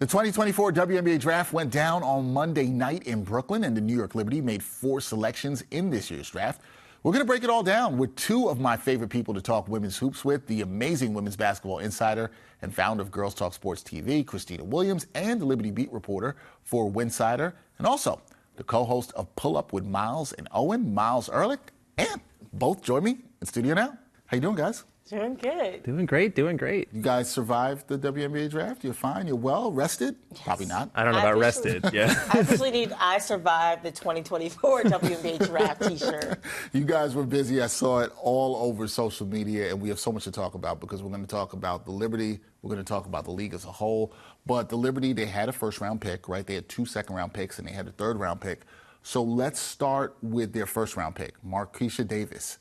The 2024 WNBA Draft went down on Monday night in Brooklyn, and the New York Liberty made 4 selections in this year's draft. We're going to break it all down with 2 of my favorite people to talk women's hoops with, the amazing women's basketball insider and founder of Girls Talk Sports TV, Khristina Williams, and the Liberty beat reporter for Winsider, and also the co-host of Pull Up with Myles and Owen, Myles Ehrlich, and both join me in studio now. How you doing, guys? Doing good. Doing great, doing great. You guys survived the WNBA draft? You're fine? You're well? Rested? Yes. Probably not. I don't know about rested, yeah. I officially need I survived the 2024 WNBA draft t-shirt. You guys were busy. I saw it all over social media, and we have so much to talk about because we're going to talk about the Liberty. We're going to talk about the league as a whole. But the Liberty, they had a first-round pick, right? They had 2 second-round picks, and they had a third-round pick. So let's start with their first-round pick, Marquisha Davis.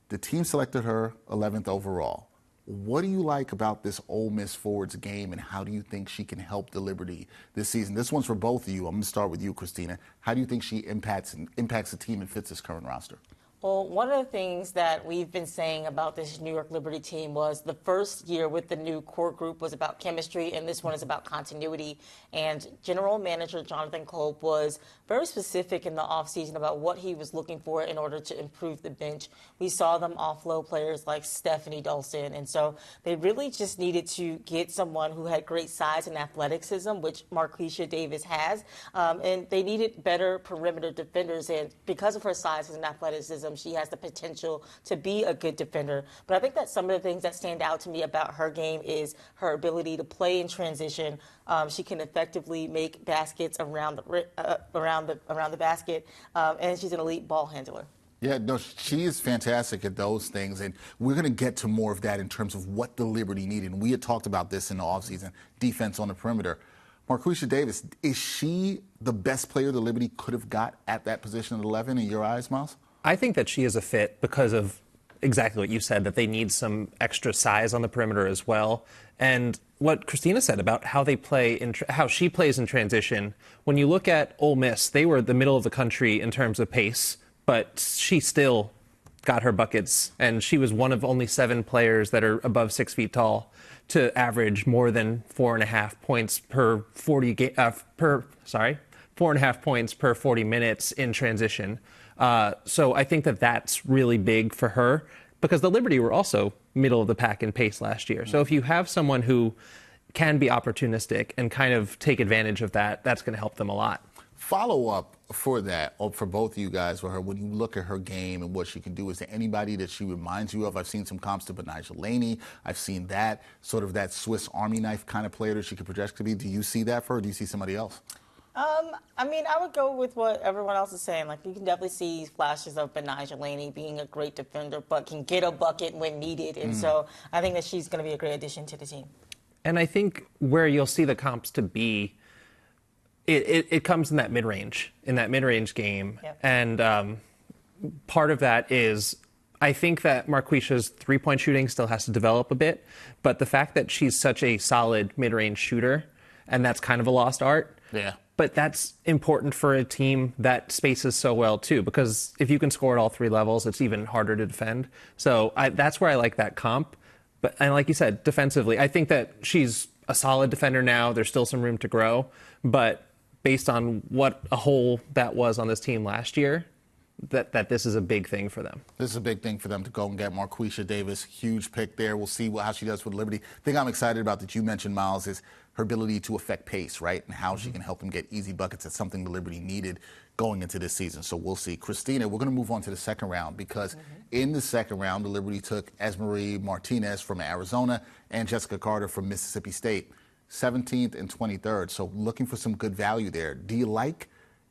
The team selected her 11th overall. What do you like about this Ole Miss forwards game, and how do you think she can help the Liberty this season? This one's for both of you. I'm going to start with you, Khristina. How do you think she impacts the team and fits this current roster? Well, one of the things that we've been saying about this New York Liberty team was the first year with the new core group was about chemistry, and this one is about continuity. And General Manager Jonathan Kolb was very specific in the offseason about what he was looking for in order to improve the bench. We saw them offload players like Stephanie Dawson, and so they really just needed to get someone who had great size and athleticism, which Marquisha Davis has, and they needed better perimeter defenders. And because of her size and athleticism, she has the potential to be a good defender. But I think that some of the things that stand out to me about her game is her ability to play in transition. She can effectively make baskets around the basket, and she's an elite ball handler. Yeah, no, she is fantastic at those things, and we're going to get to more of that in terms of what the Liberty needed. And we had talked about this in the offseason, defense on the perimeter. Marquisha Davis, is she the best player the Liberty could have got at that position at 11 in your eyes, Myles? I think that she is a fit because of exactly what you said, that they need some extra size on the perimeter as well. And what Khristina said about how they play, how she plays in transition. When you look at Ole Miss, they were the middle of the country in terms of pace, but she still got her buckets. And she was one of only 7 players that are above 6 feet tall to average more than 4.5 points per 4.5 points per 40 minutes in transition. So I think that that's really big for her because the Liberty were also middle of the pack in pace last year. So if you have someone who can be opportunistic and kind of take advantage of that, that's going to help them a lot. Follow up for that, for both of you guys, for her, when you look at her game and what she can do, is there anybody that she reminds you of? I've seen some comps to Betnijah Laney. I've seen that, sort of that Swiss Army knife kind of player that she could project to be. Do you see that for her, or do you see somebody else? I mean, I would go with what everyone else is saying. Like, you can definitely see flashes of Betnijah Laney being a great defender, but can get a bucket when needed. And so I think that she's going to be a great addition to the team. And I think where you'll see the comps to be, it comes in that mid-range game. Yep. And part of that is, I think that Marquisha's three-point shooting still has to develop a bit, but the fact that she's such a solid mid-range shooter, and that's kind of a lost art. Yeah. But that's important for a team that spaces so well, too, because if you can score at all 3 levels, it's even harder to defend. So that's where I like that comp. And like you said, defensively, I think that she's a solid defender now. There's still some room to grow. But based on what a hole that was on this team last year, that this is a big thing for them. This is a big thing for them to go and get Marquisha Davis. Huge pick there. We'll see how she does with Liberty. The thing I'm excited about that you mentioned, Myles, is her ability to affect pace, right? And how she can help them get easy buckets. That's something the Liberty needed going into this season. So we'll see. Khristina, we're going to move on to the second round because in the second round, the Liberty took Esmery Martinez from Arizona and Jessica Carter from Mississippi State, 17th and 23rd. So looking for some good value there. Do you like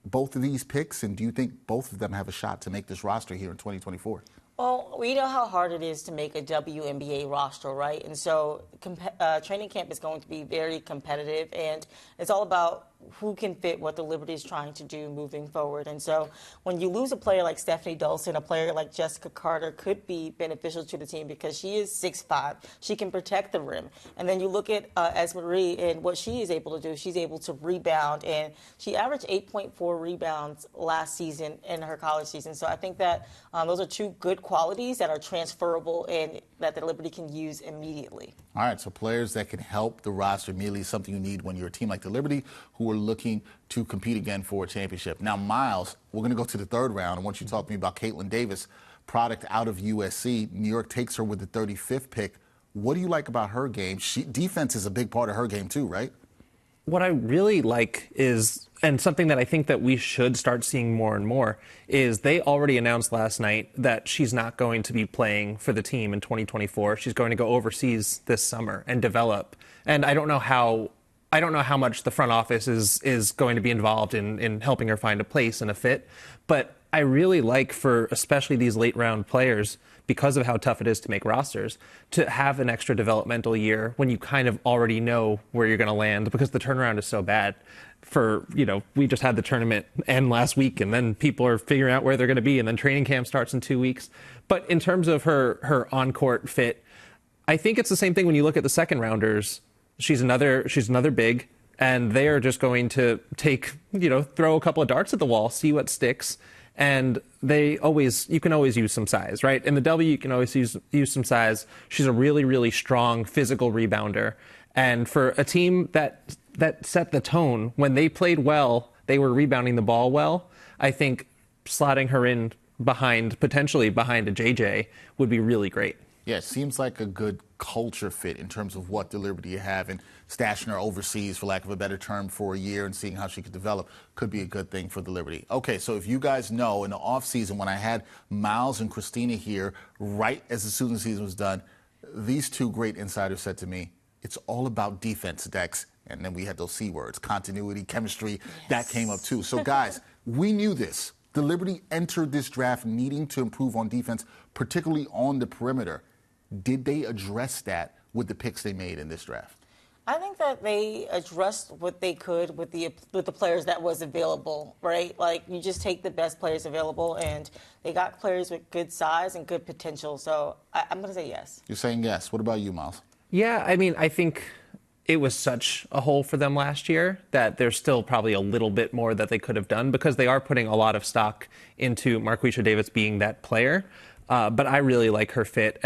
both of these picks, and do you think both of them have a shot to make this roster here in 2024? Well, we know how hard it is to make a WNBA roster, right? And so training camp is going to be very competitive, and it's all about who can fit what the Liberty is trying to do moving forward. And so when you lose a player like Stephanie Dawson, a player like Jessica Carter could be beneficial to the team because she is 6'5". She can protect the rim. And then you look at Esmery and what she is able to do. She's able to rebound, and she averaged 8.4 rebounds last season in her college season. So I think that those are 2 good qualities that are transferable, and that the Liberty can use immediately. All right, so players that can help the roster immediately is something you need when you're a team like the Liberty who are looking to compete again for a championship. Now, Myles, we're going to go to the third round. I want you to talk to me about Caitlin Davis, product out of USC. New York takes her with the 35th pick. What do you like about her game? Defense is a big part of her game too, right? What I really like is, and something that I think that we should start seeing more and more, is they already announced last night that she's not going to be playing for the team in 2024. She's going to go overseas this summer and develop. And I don't know how much the front office is going to be involved in helping her find a place and a fit. But I really like, for especially these late round players, because of how tough it is to make rosters, to have an extra developmental year when you kind of already know where you're going to land, because the turnaround is so bad. We just had the tournament end last week, and then people are figuring out where they're going to be, and then training camp starts in 2 weeks. But in terms of her on-court fit, I think it's the same thing when you look at the second rounders. She's another big, and they are just going to throw a couple of darts at the wall, see what sticks. And you can always use some size, right? In the W, you can always use some size. She's a really, really strong physical rebounder. And for a team that set the tone, when they played well, they were rebounding the ball well. I think slotting her in potentially behind a JJ would be really great. Yeah, it seems like a good culture fit in terms of what the Liberty you have, and stashing her overseas, for lack of a better term, for a year and seeing how she could develop could be a good thing for the Liberty. Okay, so if you guys know, in the offseason, when I had Myles and Khristina here, right as the student season was done, these two great insiders said to me, it's all about defense, Dex. And then we had those C words, continuity, chemistry, yes. That came up too. So guys, we knew this. The Liberty entered this draft needing to improve on defense, particularly on the perimeter. Did they address that with the picks they made in this draft? I think that they addressed what they could with the players that was available, right? Like, you just take the best players available, and they got players with good size and good potential. So I'm going to say yes. You're saying yes. What about you, Myles? Yeah, I mean, I think it was such a hole for them last year that there's still probably a little bit more that they could have done, because they are putting a lot of stock into Marquisha Davis being that player. But I really like her fit.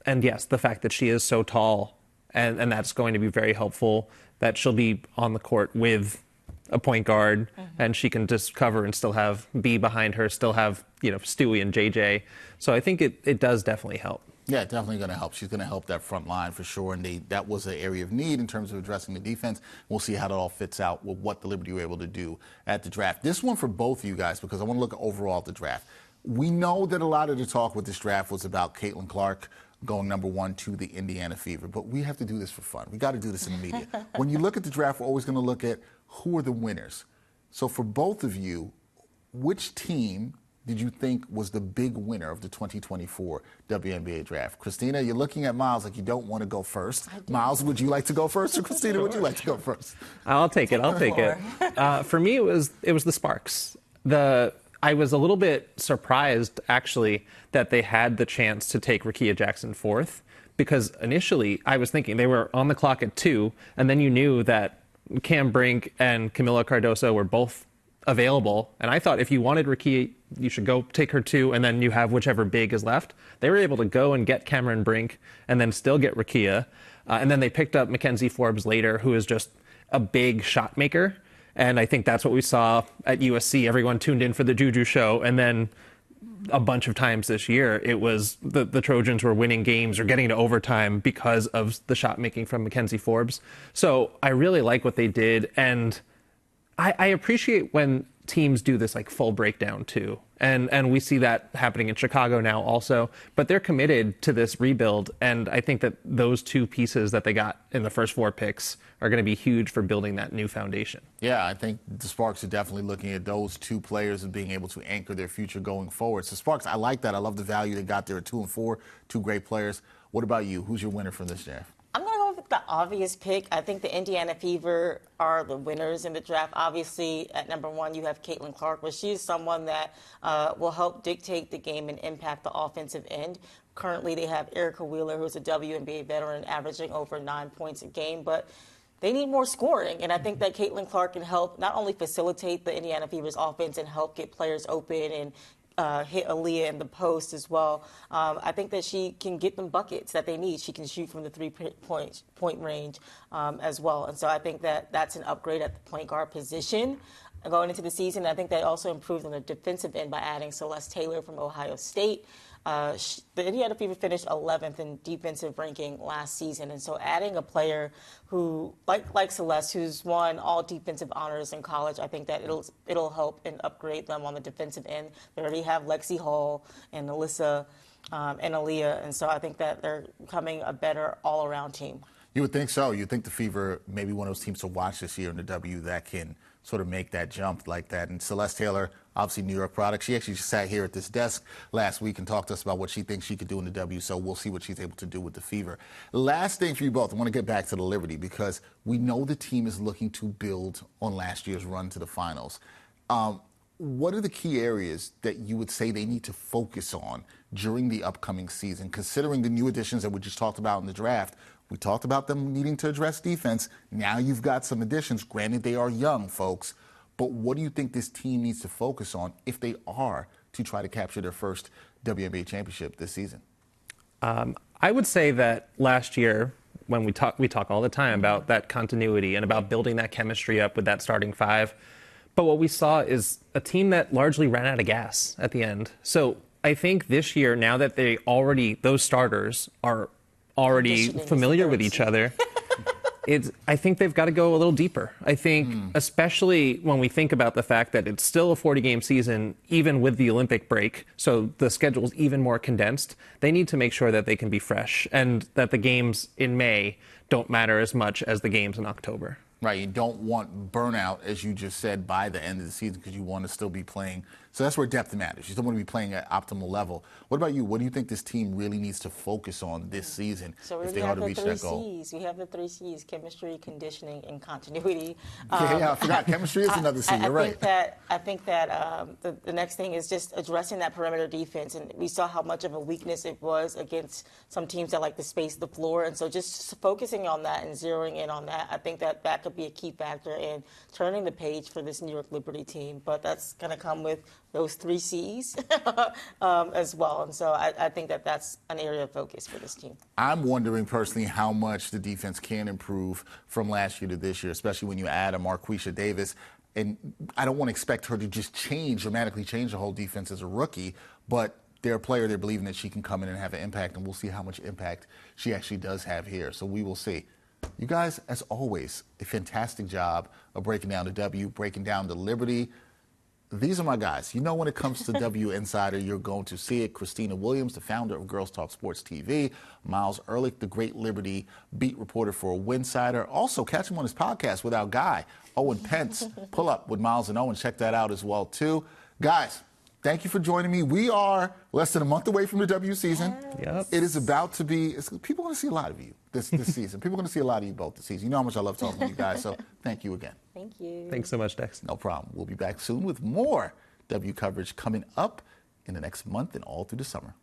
And yes, the fact that she is so tall, and that's going to be very helpful, that she'll be on the court with a point guard, and she can just cover and still have B behind her, still have, Stewie and JJ. So I think it does definitely help. Yeah, definitely going to help. She's going to help that front line for sure, and that was an area of need in terms of addressing the defense. We'll see how that all fits out with what the Liberty were able to do at the draft. This one for both of you guys, because I want to look overall at the draft. We know that a lot of the talk with this draft was about Caitlin Clark going number 1 to the Indiana Fever, but we have to do this for fun. We got to do this in the media. When you look at the draft, we're always going to look at who are the winners. So for both of you, which team did you think was the big winner of the 2024 WNBA Draft? Khristina, you're looking at Myles like you don't want to go first. Myles, would you like to go first, or Khristina, would you like to go first? I'll take it. For me, it was the Sparks. I was a little bit surprised, actually, that they had the chance to take Rickea Jackson 4th, because initially I was thinking they were on the clock at 2, and then you knew that Cam Brink and Camila Cardoso were both available, and I thought if you wanted Rickea, you should go take her 2, and then you have whichever big is left. They were able to go and get Cameron Brink and then still get Rickea, and then they picked up Mackenzie Forbes later, who is just a big shot maker. And I think that's what we saw at USC. Everyone tuned in for the Juju show. And then a bunch of times this year, it was the Trojans were winning games or getting to overtime because of the shot making from Mackenzie Forbes. So I really like what they did. And I appreciate when teams do this like full breakdown too. And we see that happening in Chicago now also. But they're committed to this rebuild. And I think that those two pieces that they got in the first 4 picks are going to be huge for building that new foundation. Yeah, I think the Sparks are definitely looking at those 2 players and being able to anchor their future going forward. So Sparks, I like that. I love the value they got there at 2 and 4, 2 great players. What about you? Who's your winner from this draft? I'm going to go with the obvious pick. I think the Indiana Fever are the winners in the draft. Obviously, at number 1, you have Caitlin Clark, but she's someone that will help dictate the game and impact the offensive end. Currently, they have Erica Wheeler, who's a WNBA veteran, averaging over 9 points a game, but they need more scoring, and I think that Caitlin Clark can help not only facilitate the Indiana Fever's offense and help get players open and hit Aaliyah in the post as well. I think that she can get them buckets that they need. She can shoot from the three-point range as well. And so I think that that's an upgrade at the point guard position. Going into the season, I think they also improved on the defensive end by adding Celeste Taylor from Ohio State. The Indiana Fever finished 11th in defensive ranking last season, and so adding a player who, like Celeste, who's won all defensive honors in college, I think that it'll help and upgrade them on the defensive end. They already have Lexi Hall and Alyssa and Aaliyah, and so I think that they're becoming a better all-around team. You would think so. You'd think the Fever may be one of those teams to watch this year in the W that can sort of make that jump like that. And Celeste Taylor, obviously New York product. She actually just sat here at this desk last week and talked to us about what she thinks she could do in the W, so we'll see what she's able to do with the Fever. Last thing for you both, I want to get back to the Liberty because we know the team is looking to build on last year's run to the finals. What are the key areas that you would say they need to focus on during the upcoming season, considering the new additions that we just talked about in the draft? We talked about them needing to address defense. Now you've got some additions. Granted, they are young, folks. But what do you think this team needs to focus on if they are to try to capture their first WNBA championship this season? I would say that last year, when we talk all the time about that continuity and about building that chemistry up with that starting five. But what we saw is a team that largely ran out of gas at the end. So I think this year, now that those starters are already familiar with each other, I think they've got to go a little deeper. I think, especially when we think about the fact that it's still a 40-game season, even with the Olympic break, so the schedule's even more condensed, they need to make sure that they can be fresh and that the games in May don't matter as much as the games in October. Right, you don't want burnout, as you just said, by the end of the season because you want to still be playing. So that's where depth matters. You still want to be playing at optimal level. What about you? What do you think this team really needs to focus on this season if they are to reach that goal? We have the three C's: chemistry, conditioning, and continuity. Yeah, I forgot. Chemistry is another C. You're right. I think that the next thing is just addressing that perimeter defense. And we saw how much of a weakness it was against some teams that like to space the floor. And so just focusing on that and zeroing in on that, I think that could be a key factor in turning the page for this New York Liberty team. But that's going to come with those three C's as well. And so I think that that's an area of focus for this team. I'm wondering personally how much the defense can improve from last year to this year, especially when you add a Marquisha Davis. And I don't want to expect her to just dramatically change the whole defense as a rookie, but they're a player. They're believing that she can come in and have an impact, and we'll see how much impact she actually does have here. So we will see. You guys, as always, a fantastic job of breaking down the W, breaking down the Liberty. These are my guys. You know, when it comes to W Insider, you're going to see it. Khristina Williams, the founder of Girls Talk Sports TV. Myles Ehrlich, the great Liberty beat reporter for Winsider. Also, catch him on his podcast with our guy, Owen Pence. Pull Up with Myles and Owen. Check that out as well, too. Guys, thank you for joining me. We are less than a month away from the W season. Yep. It is about to be, people are going to see a lot of you this season. People are going to see a lot of you both this season. You know how much I love talking to you guys, so thank you again. Thank you. Thanks so much, Dex. No problem. We'll be back soon with more W coverage coming up in the next month and all through the summer.